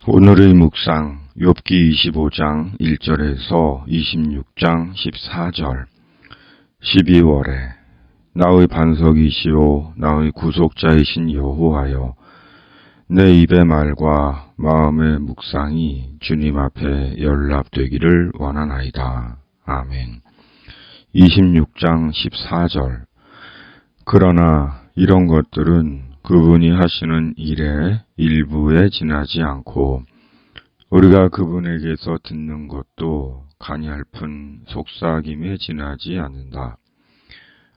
오늘의 묵상 욥기 25장 1절에서 26장 14절. 12월에 나의 반석이시오 나의 구속자이신 여호와여, 내 입의 말과 마음의 묵상이 주님 앞에 연락되기를 원하나이다. 아멘. 26장 14절. 그러나 이런 것들은 그분이 하시는 일의 일부에 지나지 않고 우리가 그분에게서 듣는 것도 가냘픈 속삭임에 지나지 않는다.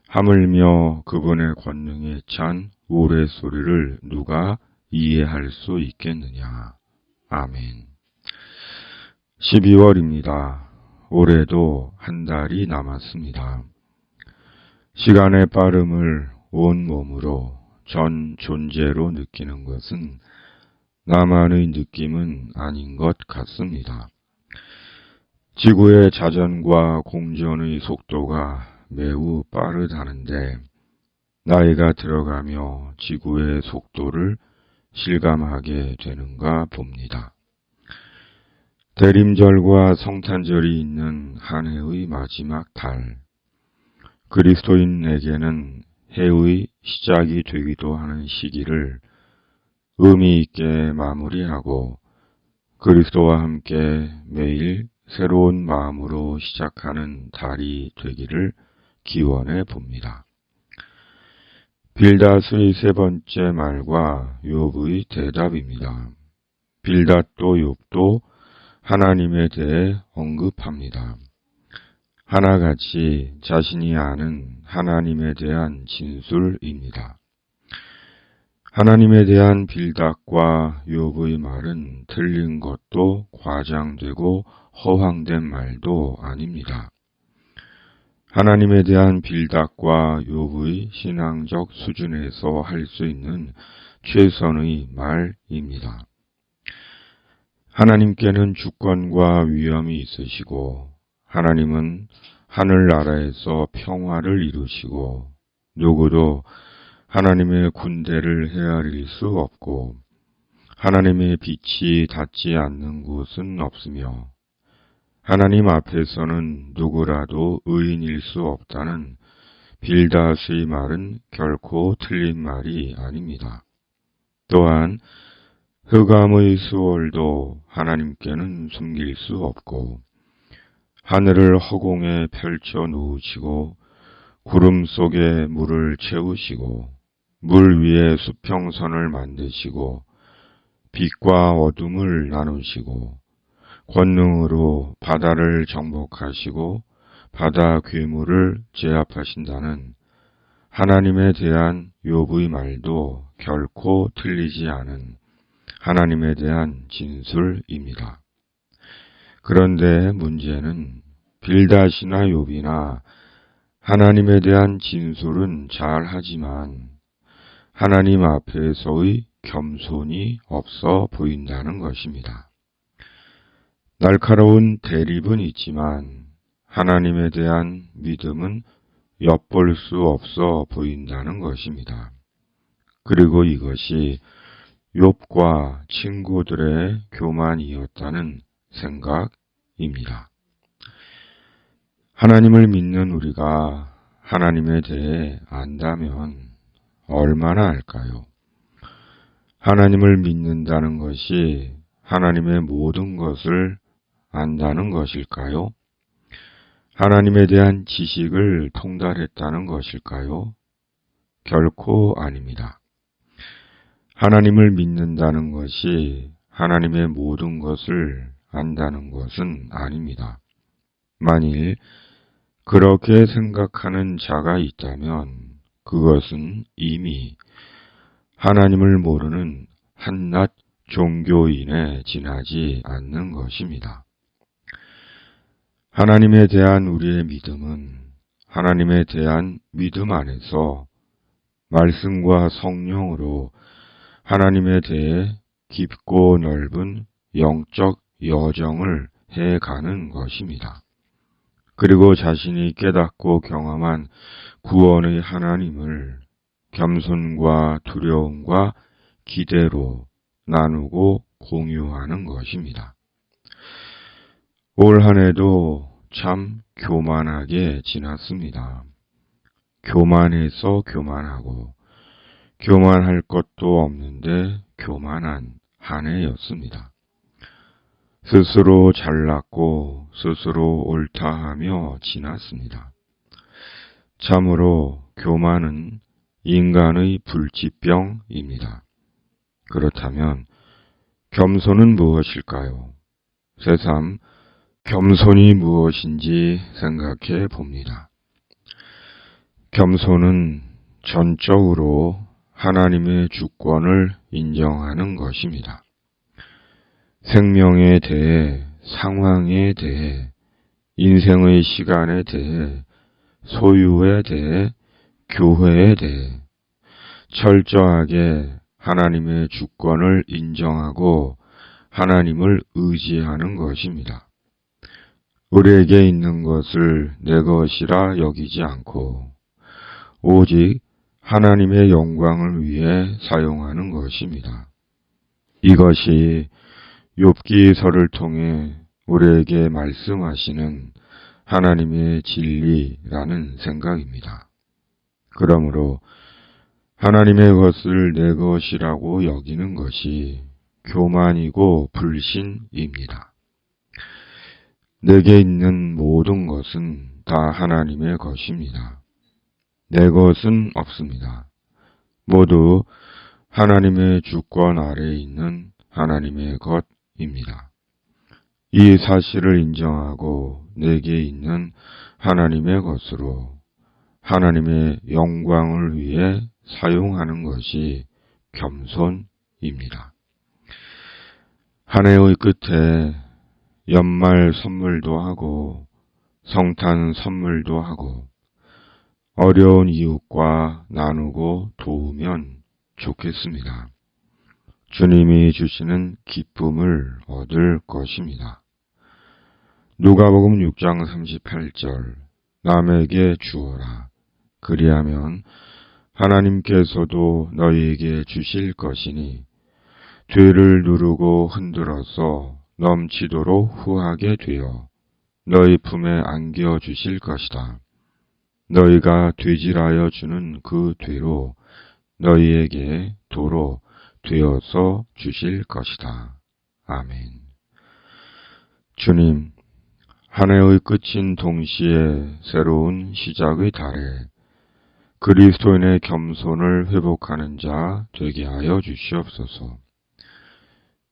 하물며 그분의 권능에 찬 우레소리를 누가 이해할 수 있겠느냐. 아멘. 12월입니다. 올해도 한 달이 남았습니다. 시간의 빠름을 온 몸으로 전 존재로 느끼는 것은 나만의 느낌은 아닌 것 같습니다. 지구의 자전과 공전의 속도가 매우 빠르다는데 나이가 들어가며 지구의 속도를 실감하게 되는가 봅니다. 대림절과 성탄절이 있는 한 해의 마지막 달, 그리스도인에게는 해의 시작이 되기도 하는 시기를 의미 있게 마무리하고 그리스도와 함께 매일 새로운 마음으로 시작하는 달이 되기를 기원해 봅니다. 빌닷의 세 번째 말과 욥의 대답입니다. 빌닷도 욥도 하나님에 대해 언급합니다. 하나같이 자신이 아는 하나님에 대한 진술입니다. 하나님에 대한 빌닷과 욥의 말은 틀린 것도 과장되고 허황된 말도 아닙니다. 하나님에 대한 빌닷과 욥의 신앙적 수준에서 할 수 있는 최선의 말입니다. 하나님께는 주권과 위엄이 있으시고 하나님은 하늘나라에서 평화를 이루시고 누구도 하나님의 군대를 헤아릴 수 없고 하나님의 빛이 닿지 않는 곳은 없으며 하나님 앞에서는 누구라도 의인일 수 없다는 빌닷의 말은 결코 틀린 말이 아닙니다. 또한 흑암의 수월도 하나님께는 숨길 수 없고 하늘을 허공에 펼쳐 놓으시고 구름 속에 물을 채우시고 물 위에 수평선을 만드시고 빛과 어둠을 나누시고 권능으로 바다를 정복하시고 바다 괴물을 제압하신다는 하나님에 대한 욥의 말도 결코 틀리지 않은 하나님에 대한 진술입니다. 그런데 문제는 빌닷이나 욥이나 하나님에 대한 진술은 잘하지만 하나님 앞에서의 겸손이 없어 보인다는 것입니다. 날카로운 대립은 있지만 하나님에 대한 믿음은 엿볼 수 없어 보인다는 것입니다. 그리고 이것이 욥과 친구들의 교만이었다는 생각입니다. 하나님을 믿는 우리가 하나님에 대해 안다면 얼마나 알까요? 하나님을 믿는다는 것이 하나님의 모든 것을 안다는 것일까요? 하나님에 대한 지식을 통달했다는 것일까요? 결코 아닙니다. 하나님을 믿는다는 것이 하나님의 모든 것을 안다는 것은 아닙니다. 만일 그렇게 생각하는 자가 있다면 그것은 이미 하나님을 모르는 한낱 종교인에 지나지 않는 것입니다. 하나님에 대한 우리의 믿음은 하나님에 대한 믿음 안에서 말씀과 성령으로 하나님에 대해 깊고 넓은 영적 여정을 해가는 것입니다. 그리고 자신이 깨닫고 경험한 구원의 하나님을 겸손과 두려움과 기대로 나누고 공유하는 것입니다. 올 한 해도 참 교만하게 지났습니다. 교만해서 교만하고 교만할 것도 없는데 교만한 한 해였습니다. 스스로 잘났고 스스로 옳다 하며 지났습니다. 참으로 교만은 인간의 불치병입니다. 그렇다면 겸손은 무엇일까요? 새삼 겸손이 무엇인지 생각해 봅니다. 겸손은 전적으로 하나님의 주권을 인정하는 것입니다. 생명에 대해, 상황에 대해, 인생의 시간에 대해, 소유에 대해, 교회에 대해 철저하게 하나님의 주권을 인정하고 하나님을 의지하는 것입니다. 우리에게 있는 것을 내 것이라 여기지 않고 오직 하나님의 영광을 위해 사용하는 것입니다. 이것이 욥기서를 통해 우리에게 말씀하시는 하나님의 진리라는 생각입니다. 그러므로 하나님의 것을 내 것이라고 여기는 것이 교만이고 불신입니다. 내게 있는 모든 것은 다 하나님의 것입니다. 내 것은 없습니다. 모두 하나님의 주권 아래에 있는 하나님의 것입니다. 이 사실을 인정하고 내게 있는 하나님의 것으로 하나님의 영광을 위해 사용하는 것이 겸손입니다. 한 해의 끝에 연말 선물도 하고 성탄 선물도 하고 어려운 이웃과 나누고 도우면 좋겠습니다. 주님이 주시는 기쁨을 얻을 것입니다. 누가복음 6장 38절 남에게 주어라. 그리하면 하나님께서도 너희에게 주실 것이니 뒤를 누르고 흔들어서 넘치도록 후하게 되어 너희 품에 안겨 주실 것이다. 너희가 되질하여 주는 그 뒤로 너희에게 도로 되어서 주실 것이다. 아멘. 주님, 한 해의 끝인 동시에 새로운 시작의 달에 그리스도인의 겸손을 회복하는 자 되게 하여 주시옵소서.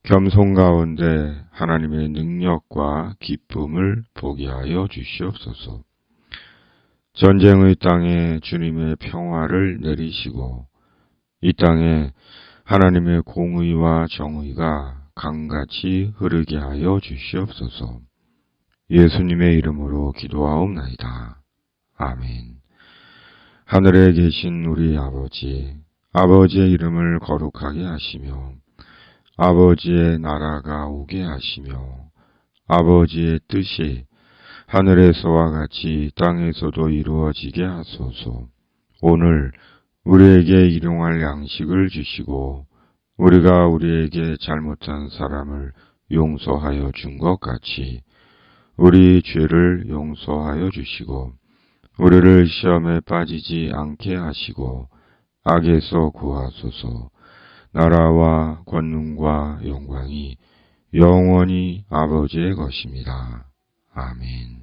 겸손 가운데 하나님의 능력과 기쁨을 보게 하여 주시옵소서. 전쟁의 땅에 주님의 평화를 내리시고 이 땅에 하나님의 공의와 정의가 강같이 흐르게 하여 주시옵소서. 예수님의 이름으로 기도하옵나이다. 아멘. 하늘에 계신 우리 아버지, 아버지의 이름을 거룩하게 하시며 아버지의 나라가 오게 하시며 아버지의 뜻이 하늘에서와 같이 땅에서도 이루어지게 하소서. 오늘 우리에게 일용할 양식을 주시고 우리가 우리에게 잘못한 사람을 용서하여 준 것 같이 우리 죄를 용서하여 주시고 우리를 시험에 빠지지 않게 하시고 악에서 구하소서. 나라와 권능과 영광이 영원히 아버지의 것입니다. 아멘.